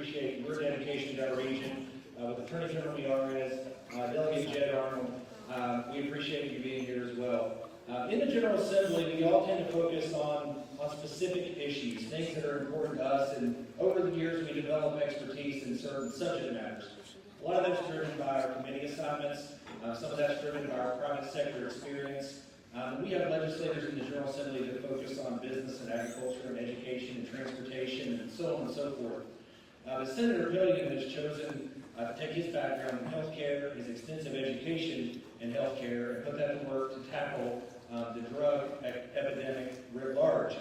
appreciate your dedication to our region. With Attorney General Miyares, Delegate Jed Arnold, we appreciate you being here as well. In the General Assembly, we all tend to focus on specific issues, things that are important to us, and over the years we develop expertise in certain subject matters. A lot of that's driven by our committee assignments, some of that's driven by our private sector experience. We have legislators in the General Assembly that focus on business and agriculture and education and transportation and so on and so forth. But Senator Pillion has chosen to take his background in healthcare, his extensive education in healthcare, and put that to work to tackle the drug epidemic writ large.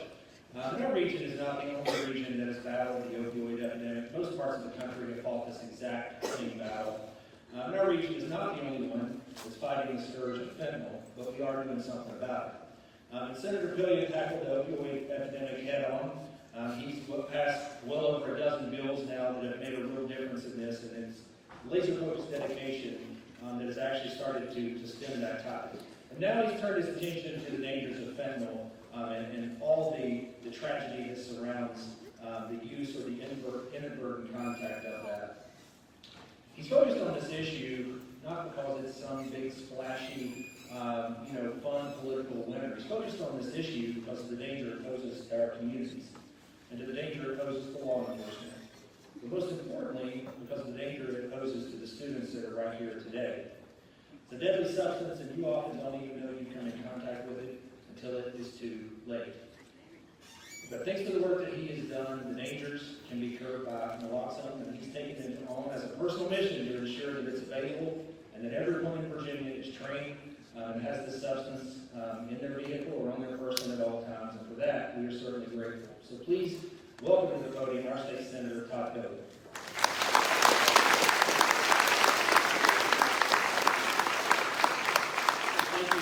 And our region is not the only region that has battled the opioid epidemic. Most parts of the country have fought this exact same battle. And our region is not the only one that's fighting the scourge of fentanyl, but we are doing something about it. And Senator Pillion tackled the opioid epidemic head on. He's passed well over a dozen bills now that have made a real difference in this, and it's laser-focused dedication that has actually started to stem that topic. And now he's turned his attention to the dangers of fentanyl and all the tragedy that surrounds the use or the inadvertent contact of that. He's focused on this issue not because it's some big splashy, fun political winner. He's focused on this issue because of the danger it poses to our communities and to the danger it poses to law enforcement. But most importantly, because of the danger it poses to the students that are right here today. It's a deadly substance, and you often don't even know you come in contact with it until it is too late. But thanks to the work that he has done, the dangers can be curbed by naloxone, and he's taken it on as a personal mission to ensure that it's available and that everyone in Virginia is trained and has this substance in their vehicle or on their person at all times. And for that, we are certainly grateful. So please welcome to the podium our State Senator Todd Pillion. Thank you,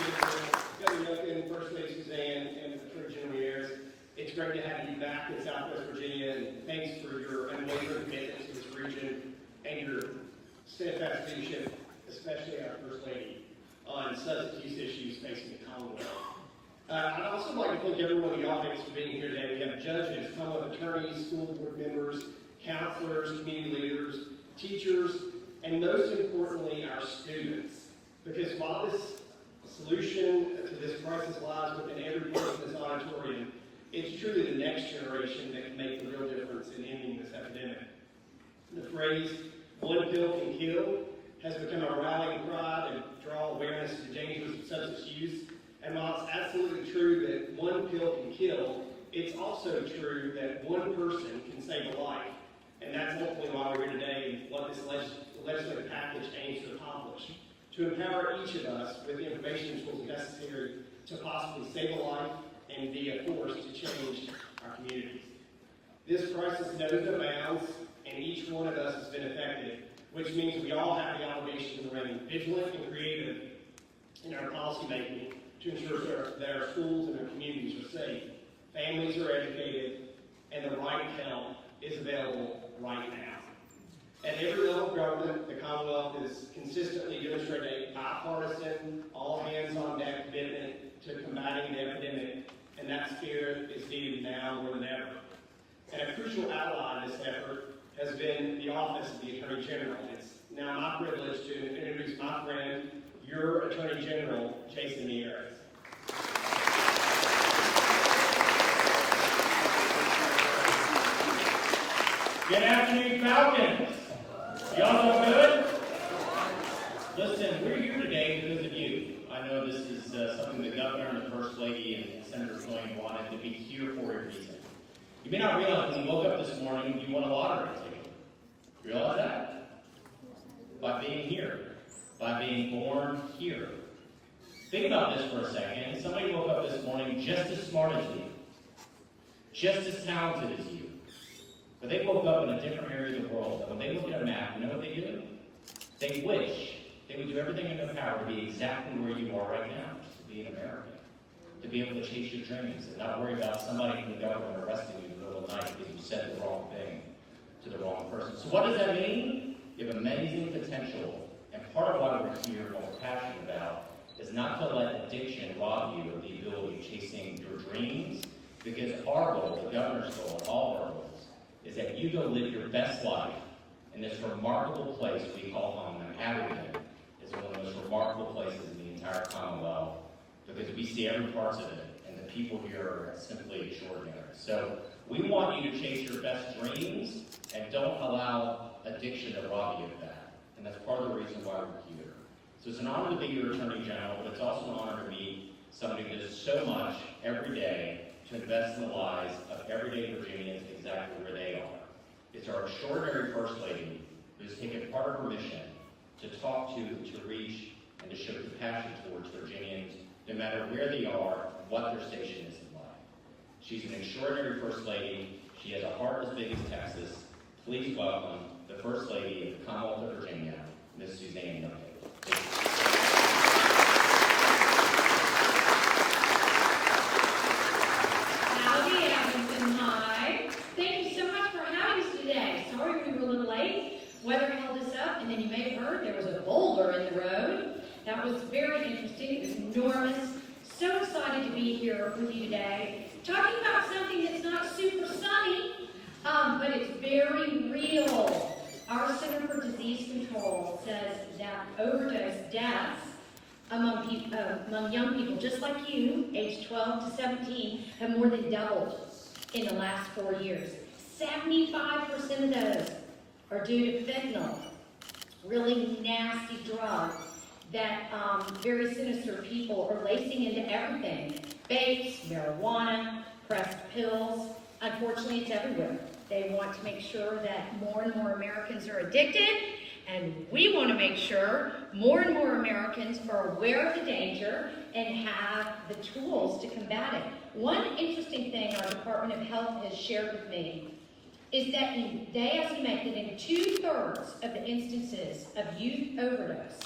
Governor Youngkin, First Lady Suzanne, and Attorney General Miyares. It's great to have you back in Southwest Virginia, and thanks for your unwavering commitment to this region and your steadfast leadership, especially our First Lady, on substance use issues facing the Commonwealth. I'd also like to thank everyone in the audience for being here today. We have judges, Commonwealth attorneys, school board members, counselors, community leaders, teachers, and most importantly, our students. Because while this solution to this crisis lies within every person in this auditorium, it's truly the next generation that can make the real difference in ending this epidemic. The phrase, "one pill can kill," has become a rallying cry to draw awareness to the dangers of substance use. And while it's absolutely true that one pill can kill, it's also true that one person can save a life. And that's ultimately why we're here today and what this legislative package aims to accomplish. To empower each of us with the information and tools necessary to possibly save a life and be a force to change our communities. This crisis knows no bounds, and each one of us has been affected, which means we all have the obligation to remain vigilant and creative in our policy making to ensure that our schools and our communities are safe, families are educated, and the right help is available right now. At every level of government, the Commonwealth has consistently demonstrated a bipartisan, all-hands-on-deck commitment to combating the epidemic, and that spirit is needed now more than ever. And a crucial ally in this effort has been the Office of the Attorney General. It's now my privilege to introduce my friend, your Attorney General, Jason Miyares. Good afternoon, Falcons. Y'all doing good? Listen, we're here today because of you. I know this is something the Governor and the First Lady and Senator Pillion wanted to be here for a reason. You may not realize when you woke up this morning, you won a lottery ticket. Realize that? By being here. By being born here. Think about this for a second. Somebody woke up this morning just as smart as you. Just as talented as you. But they woke up in a different area of the world. And when they look at a map, you know what they do? They wish they would do everything in their power to be exactly where you are right now, to be an American, to be able to chase your dreams and not worry about somebody from the government arresting you in the middle of the night because you said the wrong thing to the wrong person. So what does that mean? You have amazing potential. And part of why we're here, what we're passionate about, is not to let addiction rob you of the ability of chasing your dreams, because our goal, the governor's goal, and all of our goals, is that you go live your best life in this remarkable place we call home. And Abington is one of the most remarkable places in the entire Commonwealth because we see every part of it, and the people here are simply extraordinary. So we want you to chase your best dreams and don't allow addiction to rob you of that. And that's part of the reason why we're here. So it's an honor to be your Attorney General, but it's also an honor to meet somebody who does so much every day to invest in the lives of everyday Virginians exactly where they are. It's our extraordinary First Lady who's taken part of her mission to talk to reach, and to show compassion towards Virginians, no matter where they are, what their station is in life. She's an extraordinary First Lady. She has a heart as big as Texas. Please welcome the First Lady of the Commonwealth of Virginia, Ms. Suzanne Youngkin. Howdy, Abington High. Thank you so much for having us today. Sorry we were a little late. Weather held us up, and then you may have heard there was a boulder in the road. That was very interesting. It was enormous. So excited to be here with you today, talking about something that's not super sunny, but it's very real. Our Center for Disease Control says that overdose deaths among young people just like you, aged 12 to 17, have more than doubled in the last 4 years. 75% of those are due to fentanyl, really nasty drug that very sinister people are lacing into everything. Vapes, marijuana, pressed pills. Unfortunately, it's everywhere. They want to make sure that more and more Americans are addicted, and we want to make sure more and more Americans are aware of the danger and have the tools to combat it. One interesting thing our Department of Health has shared with me is that they estimate that in 2/3 of the instances of youth overdose,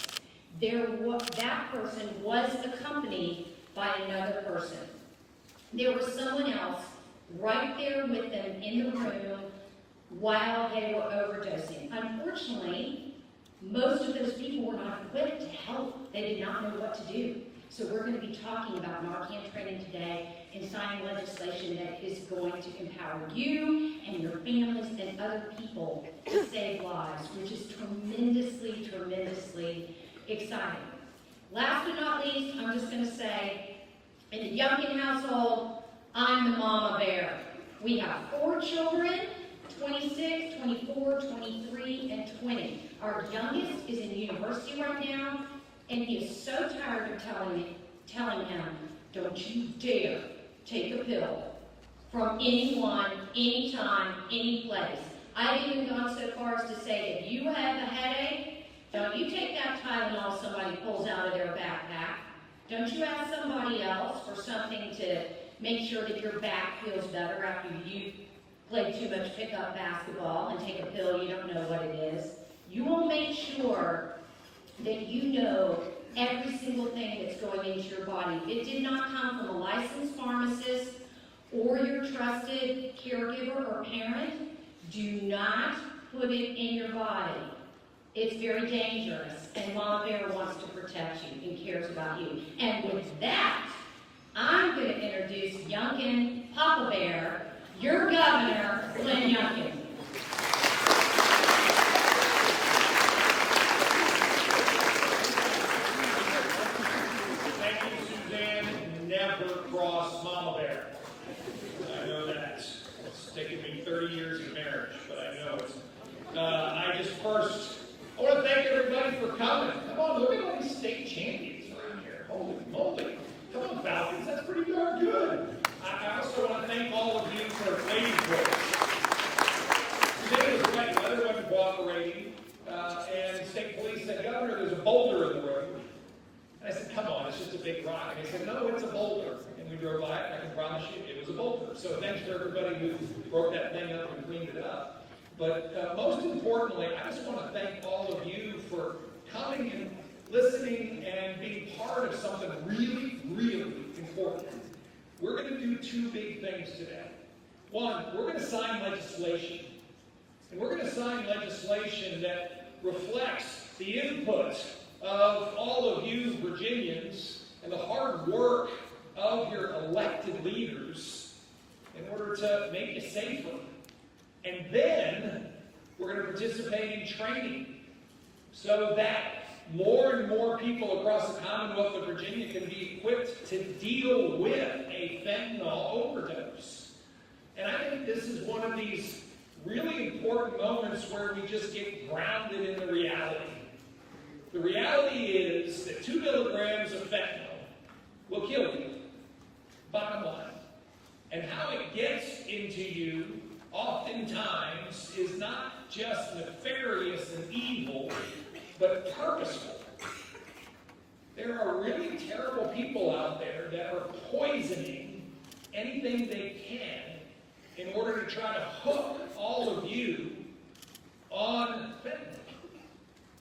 that person was accompanied by another person. There was someone else right there with them in the room while they were overdosing. Unfortunately, most of those people were not equipped to help. They did not know what to do. So we're going to be talking about Narcan training today and signing legislation that is going to empower you and your families and other people to save lives, which is tremendously, tremendously exciting. Last but not least, I'm just going to say, in the Youngkin household, I'm the mama bear. We have 4 children, 26, 24, 23, and 20. Our youngest is in university right now, and he is so tired of telling him, don't you dare take a pill from anyone, anytime, any place. I've even gone so far as to say, if you have a headache, don't you take that Tylenol somebody pulls out of their backpack. Don't you ask somebody else for something to make sure that your back feels better after you play too much pickup basketball and take a pill you don't know what it is. You will make sure that you know every single thing that's going into your body. If it did not come from a licensed pharmacist or your trusted caregiver or parent, do not put it in your body. It's very dangerous, and Mama Bear wants to protect you and cares about you. And with that, I'm going to introduce Youngkin Papa Bear, your governor, Glenn Youngkin. Thank you, Suzanne. Never cross Mama Bear. I know that. It's taken me 30 years of marriage, but I know it. I want to thank everybody for coming. Come on, look at all these state champions around here. Holy moly. Come on, Falcons. That's pretty darn good. I also want to thank all of you for waiting for us. Today was right. The weather wasn't cooperating, and state police said, Governor, there's a boulder in the road. And I said, come on, it's just a big rock. And they said, no, it's a boulder. And we drove by it, and I can promise you it was a boulder. So thanks to everybody who broke that thing up and cleaned it up. But most importantly, I just want to thank all of you for coming and listening and being part of something really, really important. We're going to do 2 big things today. One, we're going to sign legislation. And we're going to sign legislation that reflects the input of all of you Virginians and the hard work of your elected leaders in order to make you safer. And then we're going to participate in training so that more and more people across the Commonwealth of Virginia can be equipped to deal with a fentanyl overdose. And I think this is one of these really important moments where we just get grounded in the reality. The reality is that 2 milligrams of fentanyl will kill you, bottom line. And how it gets into you oftentimes is not just nefarious and evil, but purposeful. There are really terrible people out there that are poisoning anything they can in order to try to hook all of you on fentanyl,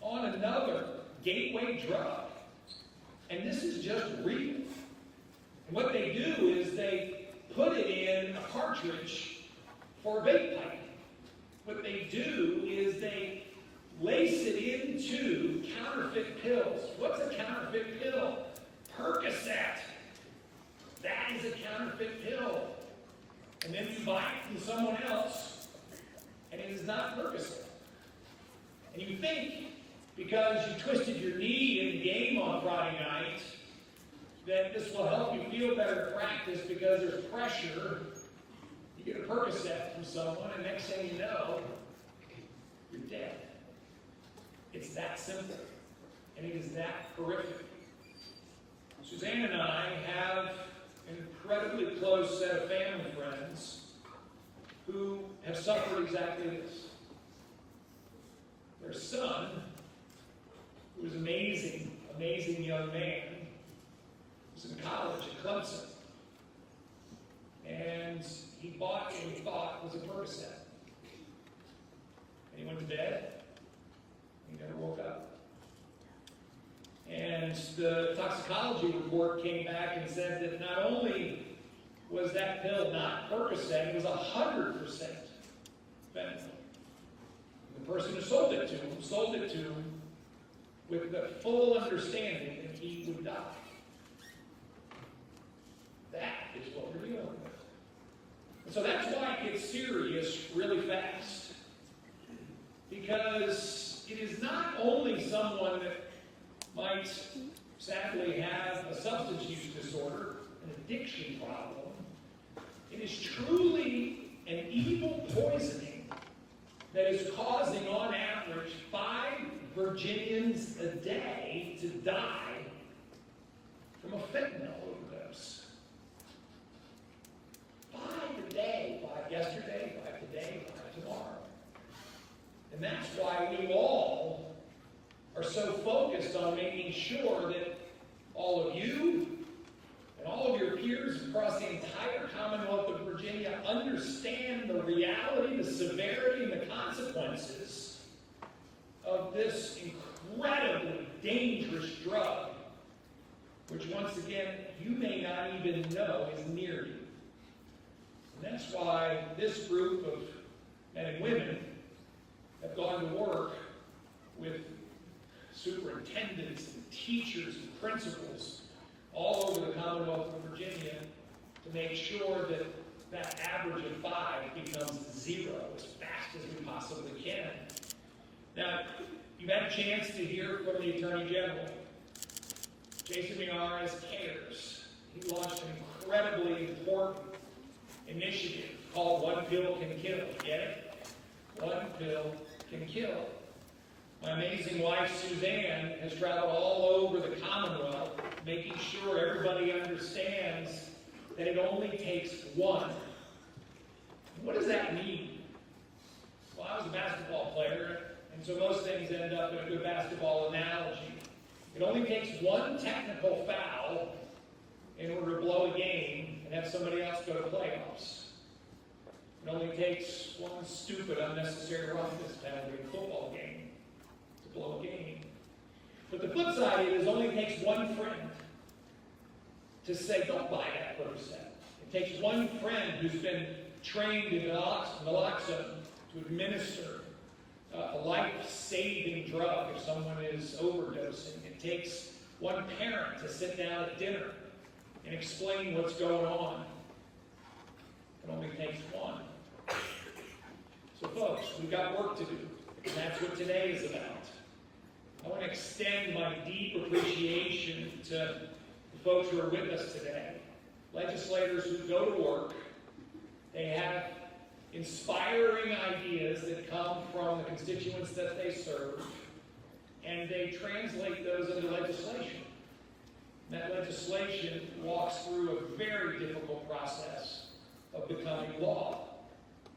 on another gateway drug. And this is just real. And what they do is they put it in a cartridge for a vape pipe. What they do is they lace it into counterfeit pills. What's a counterfeit pill? Percocet. That is a counterfeit pill. And then you buy it from someone else, and it is not Percocet. And you think, because you twisted your knee in the game on Friday night, that this will help you feel better at practice because there's pressure. You get a Percocet from someone, and next thing you know, you're dead. It's that simple, and it is that horrific. Suzanne and I have an incredibly close set of family friends who have suffered exactly this. Their son, who was an amazing, amazing young man, was in college at Clemson. And he bought what he thought was a Percocet. And he went to bed. He never woke up. And the toxicology report came back and said that not only was that pill not Percocet, it was 100% fentanyl. The person who sold it to him with the full understanding that he would die. That is what we're dealing with. And so that's why it gets serious really fast. Because it is not only someone that might sadly have a substance use disorder, an addiction problem. It is truly an evil poisoning that is causing, on average, 5 Virginians a day to die from a fentanyl overdose. 5 a day, 5 yesterday, 5 today, 5 tomorrow. And that's why we all are so focused on making sure that all of you and all of your peers across the entire Commonwealth of Virginia understand the reality, the severity, and the consequences of this incredibly dangerous drug, which once again, you may not even know is near you. And that's why this group of men and women have gone to work with superintendents and teachers and principals all over the Commonwealth of Virginia to make sure that that average of 5 becomes 0 as fast as we possibly can. Now, you've had a chance to hear from the Attorney General. Jason Miyares cares. He launched an incredibly important initiative called One Pill Can Kill. Get it? One pill can kill. My amazing wife, Suzanne, has traveled all over the Commonwealth, making sure everybody understands that it only takes one. What does that mean? Well, I was a basketball player, and so most things end up in a good basketball analogy. It only takes one technical foul in order to blow a game and have somebody else go to playoffs. It only takes one stupid, unnecessary roughness penalty in a football game to blow a game. But the flip side is it only takes one friend to say, don't buy that Percocet. It takes one friend who's been trained in naloxone to administer a life-saving drug if someone is overdosing. It takes one parent to sit down at dinner and explain what's going on. It only takes one. So folks, we've got work to do, and that's what today is about. I want to extend my deep appreciation to the folks who are with us today. Legislators who go to work, they have inspiring ideas that come from the constituents that they serve, and they translate those into legislation. And that legislation walks through a very difficult process of becoming law.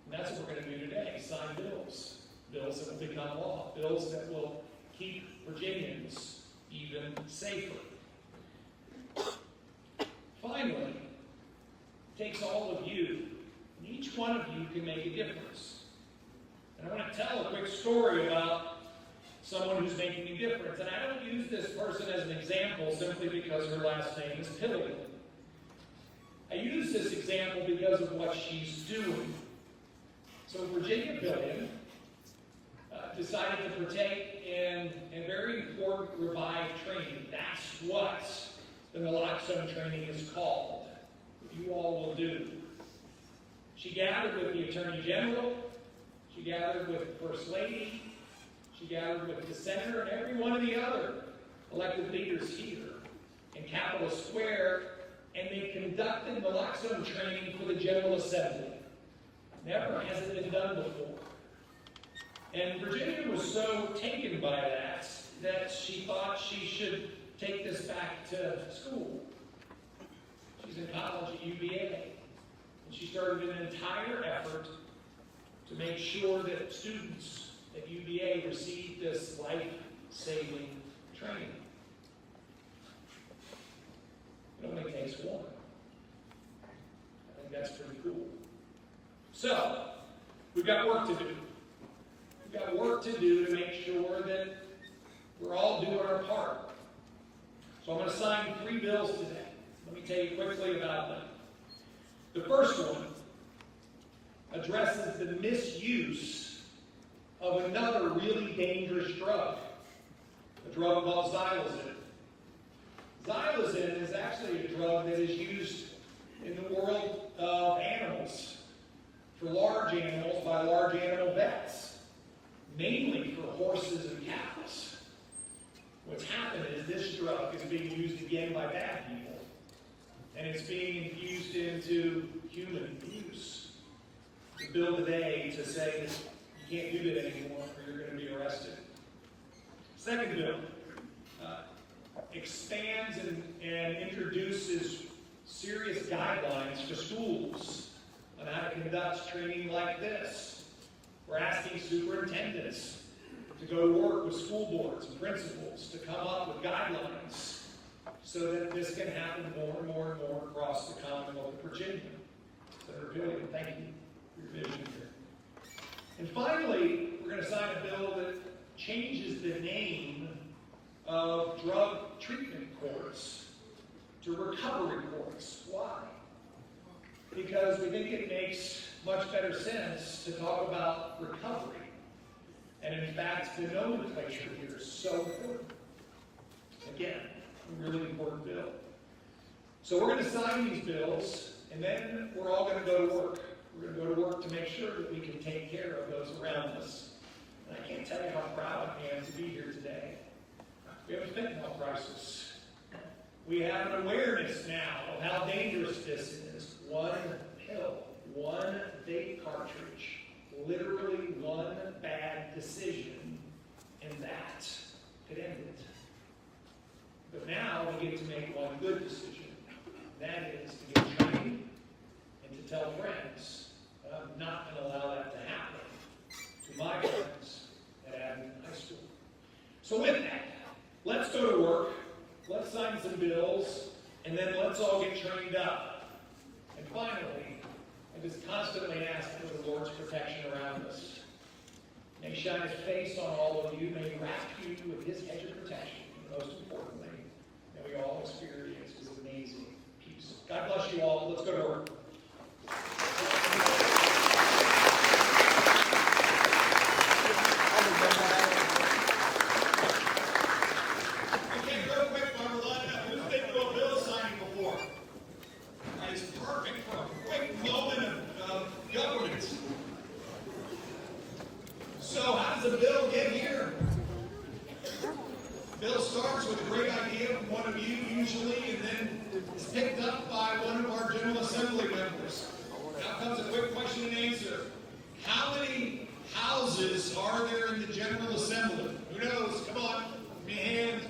And that's what we're going to do today, sign bills. Bills that will become law. Bills that will keep Virginians even safer. Finally, it takes all of you, and each one of you can make a difference. And I want to tell a quick story about someone who's making a difference. And I don't use this person as an example simply because her last name is Pilligan. I use this example because of what she's doing. So Virginia Pilligan decided to partake in a very important revived training. That's what the naloxone training is called. You all will do. She gathered with the Attorney General. She gathered with the First Lady. She gathered with the Senator and every one of the other elected leaders here in Capitol Square, and they conducted naloxone training for the General Assembly. Never has it been done before. And Virginia was so taken by that she thought she should take this back to school. She's in college at UVA. And she started an entire effort to make sure that students at UVA received this life-saving training. It only takes one. I think that's pretty cool. So, we've got work to do. We've got work to do to make sure that we're all doing our part. So I'm going to sign 3 bills today. Let me tell you quickly about them. The first one addresses the misuse of another really dangerous drug, a drug called xylazine. Xylazine is actually a drug that is used in the world of animals, for large animals by large animal vets, mainly for horses and cows. What's happened is this drug is being used again by bad people, and it's being infused into human use. The bill today to say that you can't do that anymore or you're going to be arrested. Second bill expands and introduces serious guidelines for schools on how to conduct training like this. We're asking superintendents to go to work with school boards and principals to come up with guidelines so that this can happen more and more and more across the Commonwealth of Virginia. Senator Pilligan, thank you for your vision here. And finally, we're going to sign a bill that changes the name of drug treatment courts to recovery courts. Why? Because we think it makes much better sense to talk about recovery. And in fact, the nomenclature here is so important. Again, a really important bill. So we're going to sign these bills, and then we're all going to go to work. We're going to go to work to make sure that we can take care of those around us. And I can't tell you how proud I am to be here today. We have a fentanyl crisis. We have an awareness now of how dangerous this is. One pill, one vape cartridge, literally one bad decision, and that could end it. But now we get to make one good decision. That is to get trained and to tell friends that I'm not going to allow that to happen to my friends at Avenue High School. So with that, let's go to work, let's sign some bills, and then let's all get trained up. And finally, I just constantly ask for the Lord's protection around us. May He shine His face on all of you, may He wrap you with His hedge of protection, and most importantly, may we all experience His amazing peace. God bless you all. Let's go to work. Bill starts with a great idea from one of you usually, and then is picked up by one of our General Assembly members. Now comes a quick question and answer. How many houses are there in the General Assembly? Who knows? Come on, give me a hand.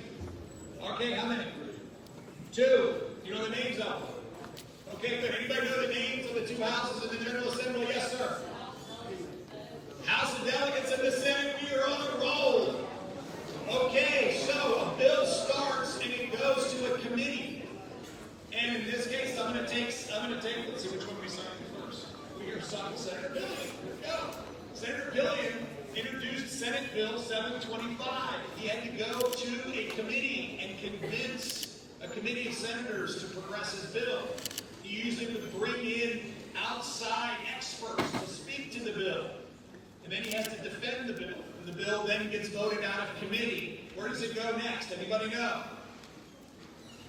Okay, how many? 2. You know the names of them? Okay, good. Anybody know the names of the 2 houses in the General Assembly? Yes, sir. House of Delegates and the Senate, we are on a roll. Okay, so a bill starts and it goes to a committee. And in this case, I'm going to take, let's see which one we signed first. We are signing Senator Pillion. Here we go. Senator Pillion introduced Senate Bill 725. He had to go to a committee and convince a committee of senators to progress his bill. He usually would bring in outside experts to speak to the bill. And then he has to defend the bill. And the bill then gets voted out of committee. Where does it go next? Anybody know?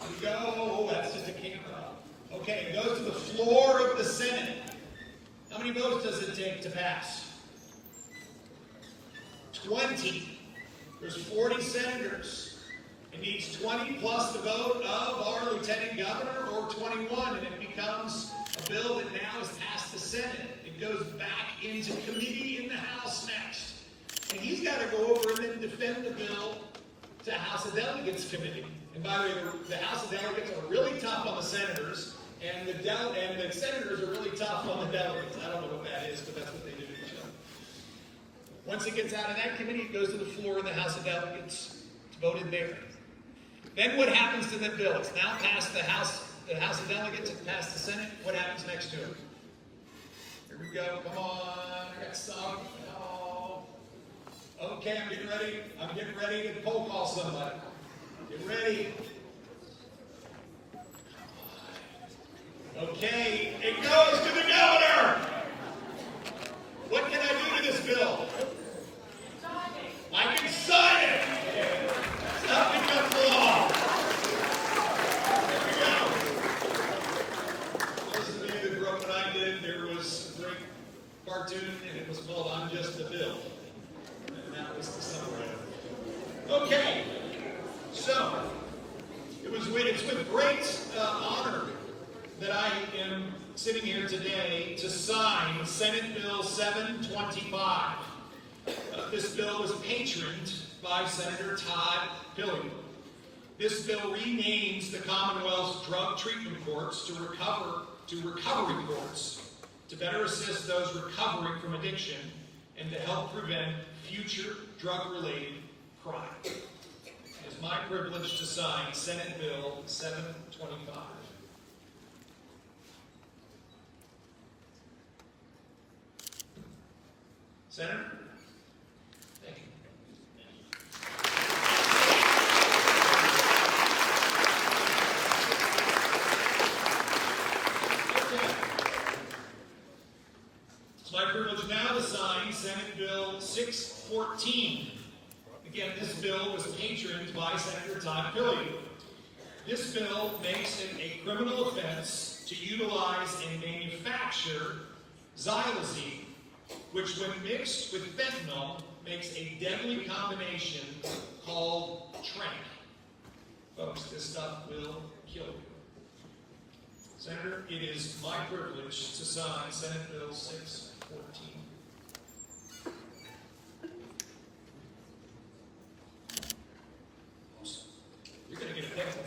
We go, oh, that's just a camera. Okay, it goes to the floor of the Senate. How many votes does it take to pass? 20. There's 40 senators. It needs 20 plus the vote of our lieutenant governor, or 21, and it becomes a bill that now has passed the Senate. It goes back into committee in the House next. And he's got to go over and then defend the bill to House of Delegates committee. And by the way, the House of Delegates are really tough on the senators, and the senators are really tough on the delegates. I don't know what that is, but that's what they do to each other. Once it gets out of that committee, it goes to the floor in the House of Delegates. It's voted there. Then what happens to the bill? It's now passed the House of Delegates, it's passed the Senate. What happens next to it? Here we go. Come on. I got some. Oh. Okay, I'm getting ready. I'm getting ready to poll call somebody. Get ready. Okay, it goes to the governor. What can I do to this bill? I can sign it. It's not become law. There we go. Those of you that grew up when I did, there was a great cartoon, and it was called "I'm Just a Bill," and that was the summary. Okay, so it's with great honor that I am sitting here today to sign Senate Bill 725. This bill was patroned by Senator Todd Pillion. This bill renames the Commonwealth's drug treatment courts to recovery courts to better assist those recovering from addiction and to help prevent future drug-related crime. It is my privilege to sign Senate Bill 725. Senator? Thank you. It's my privilege now to sign Senate Bill 614. Again, this bill was patroned by Senator Todd Pillion. This bill makes it a criminal offense to utilize and manufacture xylazine, which when mixed with fentanyl makes a deadly combination called tranq. Folks, this stuff will kill you. Senator, it is my privilege to sign Senate Bill 614. You're going to get a picture.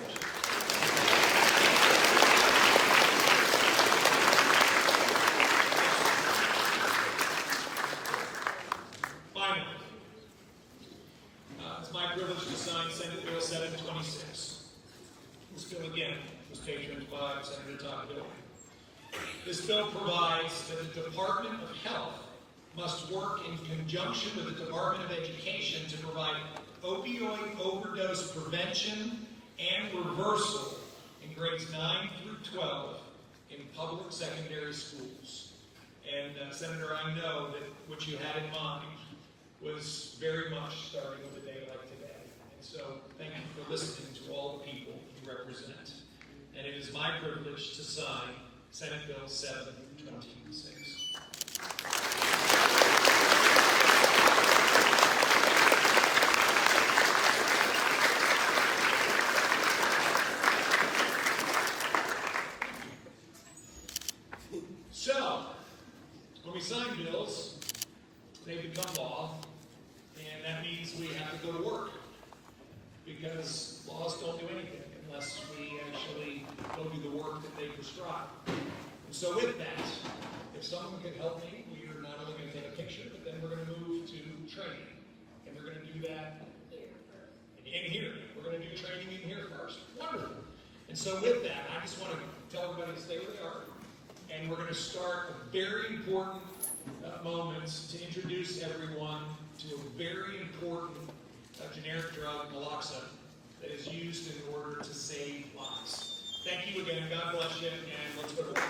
Finally, it's my privilege to sign Senate Bill 726. This bill, again, was patroned by Senator Todd Pillion. This bill provides that the Department of Health must work in conjunction with the Department of Education to provide opioid overdose prevention and reversal in grades 9 through 12 in public secondary schools. And Senator, I know that what you had in mind was very much starting with a day like today. And so thank you for listening to all the people you represent. And it is my privilege to sign Senate Bill 726. because laws don't do anything unless we actually go do the work that they prescribe. And so with that, if someone could help me, we are not only going to take a picture, but then we're going to move to training. And we're going to do that in here. We're going to do training in here first. Wonderful. And so with that, I just want to tell everybody to stay where they are. And we're going to start a very important moment to introduce everyone to a very important generic drug, naloxone, that is used in order to save lives. Thank you again. God bless you. And let's go to work.